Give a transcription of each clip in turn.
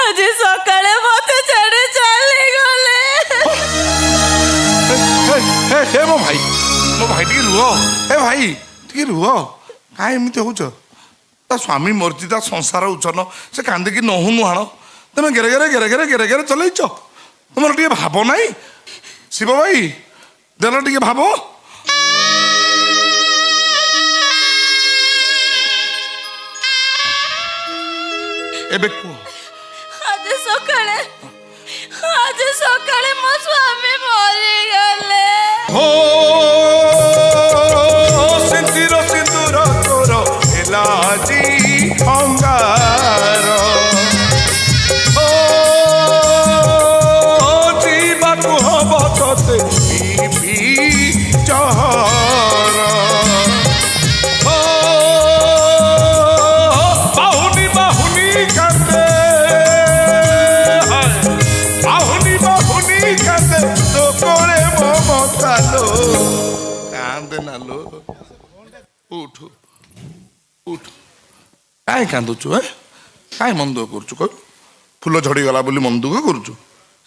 आज सकाळे मते छाड़ी चली गले। ए मो भाई टी रुह। ए भाई टी रुह कहीं एमती होच ता स्वामी मर्जी ता संसार उचन से कांदिकी नहु नुहाण तुम गेरे गेरे गेरे गेरे गेरे गेरे चलैच तुम टे भाव ना शिव भाई देल टे भाव एबे कुह आज सकाळे मो स्वामी मरी गले। हो सिंदूर सिंदूर तोर एलाजी अंगार ओ जीवा कुह बतते पी चहर ओ बाहुनी बाहुनी करते नालो उठ उठ कहीं कांदुचु कहीं मन दुख करुचु कह फूल झड़गला बोली मन दुख करुचु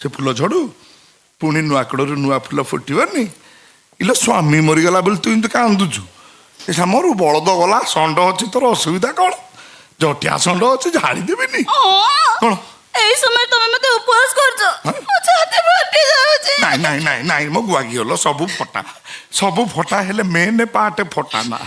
से फूल झड़ू पुणी नुआ कड़ू नुआ फूल फुटबनी इलो स्वामी मरीगला बोली तू इमती कांदुचु मोर बलद गला षंड अच्छी तोर असुविधा कौन जटिया षंड अच्छे झाड़देवी कौन এই সময় তুমি মতে উপহাস করছো ও ছাতি ফাটি যাচ্ছে। নাই নাই নাই নাই মো গুয়াগি হলো सबू फटा हेले मेन पार्ट फटा ना।